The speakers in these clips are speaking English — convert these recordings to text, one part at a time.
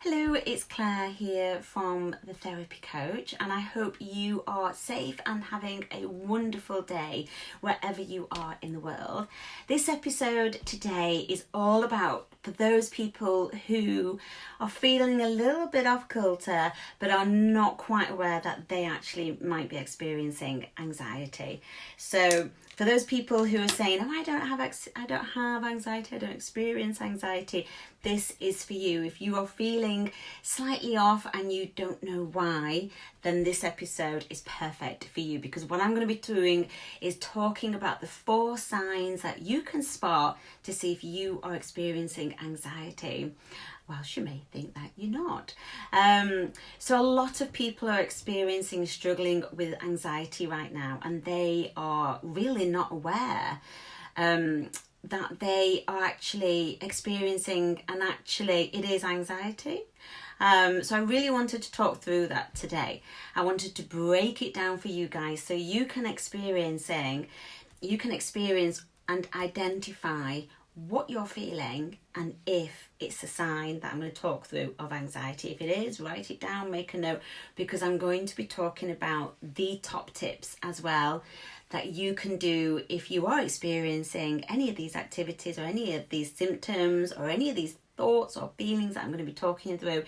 Hello, it's Claire here from The Therapy Coach, and I hope you are safe and having a wonderful day wherever you are in the world. This episode today is all about for those people who are feeling a little bit off kilter but are not quite aware that they actually might be experiencing anxiety. So for those people who are saying, I don't have anxiety, I don't experience anxiety, this is for you. If you are feeling slightly off and you don't know why, then this episode is perfect for you, because what I'm going to be doing is talking about the 4 signs that you can spot to see if you are experiencing anxiety. Whilst you may think that you're not. So a lot of people are struggling with anxiety right now, and they are really not aware that they are actually experiencing, and actually it is anxiety. So I really wanted to talk through that today. I wanted to break it down for you guys so you can experience and identify what you're feeling and if it's a sign that I'm going to talk through of anxiety. If it is, write it down, make a note, because I'm going to be talking about the top tips as well that you can do if you are experiencing any of these activities or any of these symptoms or any of these thoughts or feelings that I'm going to be talking through,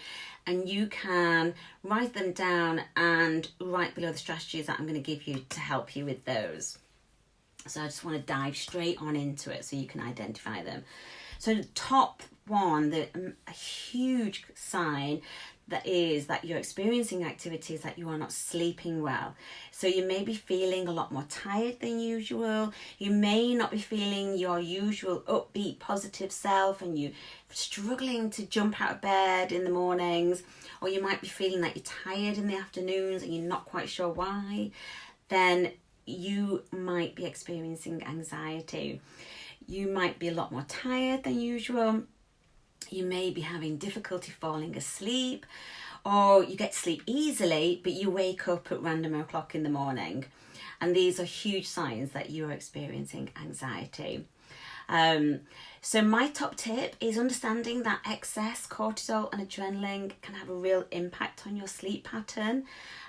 and you can write them down and write below the strategies that I'm going to give you to help you with those. So I just want to dive straight on into it so you can identify them. So the top one, a huge sign that you're experiencing activities that you are not sleeping well. So you may be feeling a lot more tired than usual. You may not be feeling your usual upbeat, positive self, and you're struggling to jump out of bed in the mornings, or you might be feeling that you're tired in the afternoons and you're not quite sure why. Then you might be experiencing anxiety. You might be a lot more tired than usual. You may be having difficulty falling asleep, or you get sleep easily but you wake up at random o'clock in the morning. And these are huge signs that you are experiencing anxiety. So my top tip is understanding that excess cortisol and adrenaline can have a real impact on your sleep pattern.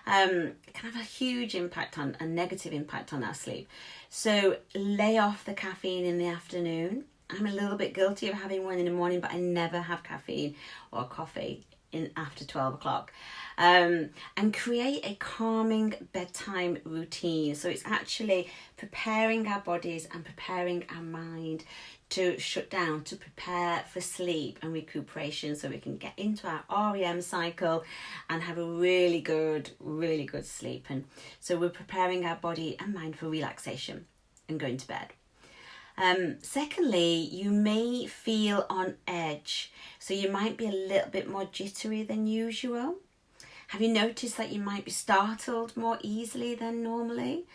It can have a huge impact on a negative impact on our sleep. So lay off the caffeine in the afternoon. I'm a little bit guilty of having one in the morning, but I never have caffeine or coffee after 12 o'clock. And create a calming bedtime routine. So it's actually preparing our bodies and preparing our mind to shut down, to prepare for sleep and recuperation, so we can get into our REM cycle and have a really good sleep. And so we're preparing our body and mind for relaxation and going to bed. Secondly, you may feel on edge. So you might be a little bit more jittery than usual. Have you noticed that you might be startled more easily than normally?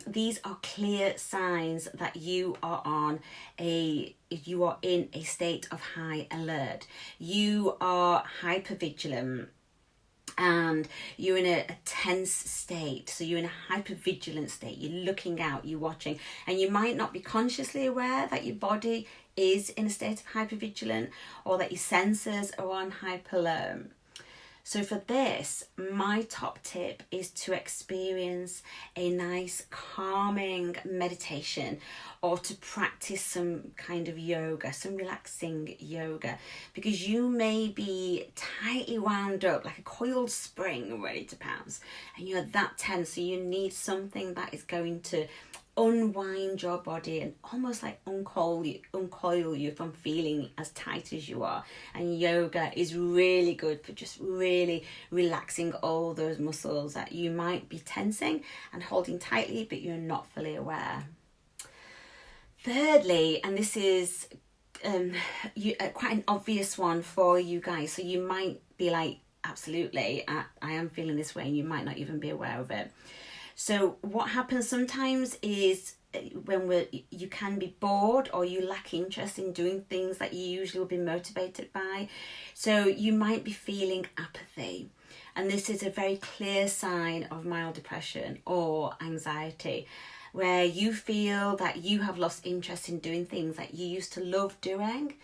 These are clear signs that you are in a state of high alert. You are hypervigilant and you're in a tense state. So you're in a hypervigilant state. You're looking out, you're watching, and you might not be consciously aware that your body is in a state of hypervigilant or that your senses are on hyperalert. So for this, my top tip is to experience a nice calming meditation, or to practice some kind of yoga, some relaxing yoga, because you may be tightly wound up like a coiled spring ready to pounce, and you're that tense. So you need something that is going to unwind your body and almost like uncoil you from feeling as tight as you are. And yoga is really good for just really relaxing all those muscles that you might be tensing and holding tightly but you're not fully aware. Thirdly, and this is quite an obvious one for you guys, so you might be like, absolutely, I am feeling this way, and you might not even be aware of it. So what happens sometimes is when you can be bored, or you lack interest in doing things that you usually would be motivated by. So you might be feeling apathy. And this is a very clear sign of mild depression or anxiety, where you feel that you have lost interest in doing things that you used to love doing.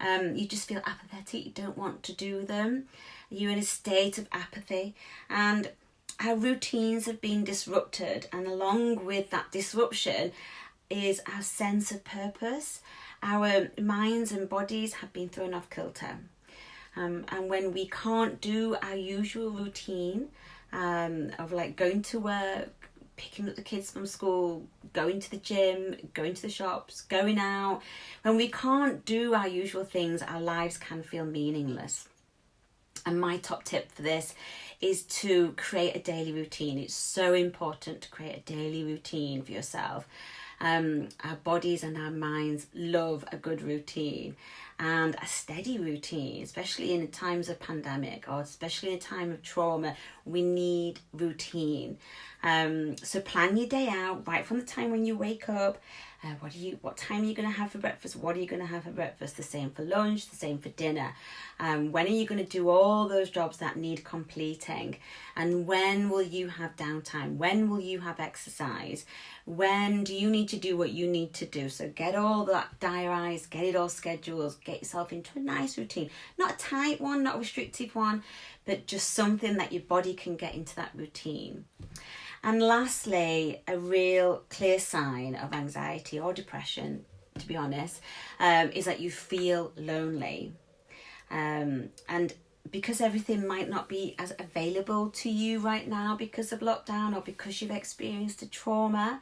You just feel apathetic, you don't want to do them. You're in a state of apathy, and our routines have been disrupted, and along with that disruption is our sense of purpose. Our minds and bodies have been thrown off kilter. And when we can't do our usual routine of like going to work, picking up the kids from school, going to the gym, going to the shops, going out, when we can't do our usual things, our lives can feel meaningless. And my top tip for this is to create a daily routine. It's so important to create a daily routine for yourself. Our bodies and our minds love a good routine, and a steady routine, especially in times of pandemic or especially in a time of trauma. We need routine. So plan your day out right from the time when you wake up. What time are you going to have for breakfast? What are you going to have for breakfast? The same for lunch, the same for dinner. When are you going to do all those jobs that need completing? And when will you have downtime? When will you have exercise? When do you need to do what you need to do? So get all that diarised, get it all scheduled, get yourself into a nice routine. Not a tight one, not a restrictive one, but just something that your body can get into that routine. And lastly, a real clear sign of anxiety or depression, to be honest, is that you feel lonely. And because everything might not be as available to you right now because of lockdown or because you've experienced a trauma,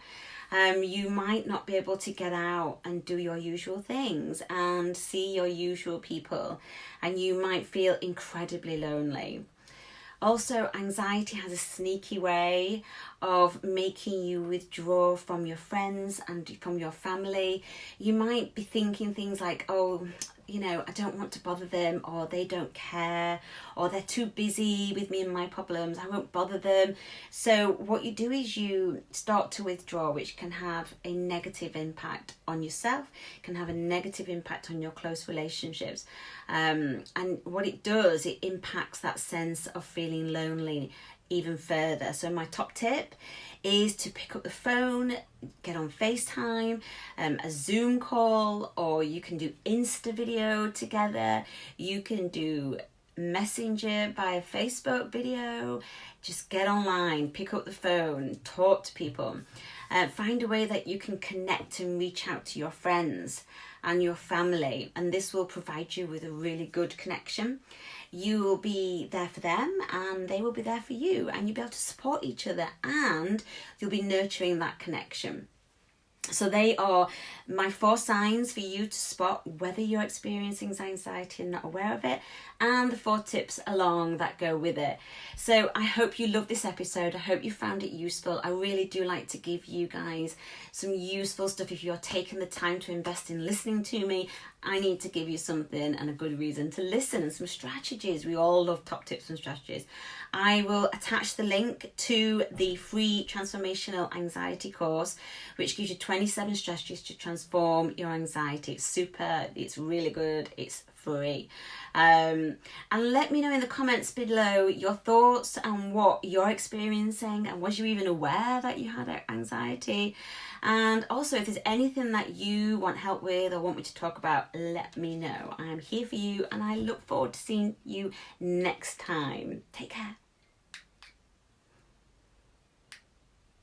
you might not be able to get out and do your usual things and see your usual people, and you might feel incredibly lonely. Also, anxiety has a sneaky way of making you withdraw from your friends and from your family. You might be thinking things like, oh, I don't want to bother them, or they don't care, or they're too busy with me and my problems, I won't bother them. So what you do is you start to withdraw, which can have a negative impact on yourself, can have a negative impact on your close relationships. And what it does, it impacts that sense of feeling lonely even further. So my top tip is to pick up the phone, get on FaceTime, a Zoom call, or you can do Insta video together. You can do Messenger by Facebook video. Just get online, pick up the phone, talk to people. Find a way that you can connect and reach out to your friends and your family, and this will provide you with a really good connection. You will be there for them and they will be there for you, and you'll be able to support each other, and you'll be nurturing that connection. So they are my 4 signs for you to spot whether you're experiencing anxiety and not aware of it, and the 4 tips along that go with it. So I hope you loved this episode. I hope you found it useful. I really do like to give you guys some useful stuff. If you're taking the time to invest in listening to me, I need to give you something and a good reason to listen, and some strategies. We all love top tips and strategies. I will attach the link to the free transformational anxiety course, which gives you 27 strategies to transform your anxiety. It's super, it's really good, it's free. And let me know in the comments below your thoughts and what you're experiencing, and was you even aware that you had anxiety? And also, if there's anything that you want help with or want me to talk about, let me know. I am here for you, and I look forward to seeing you next time. Take care.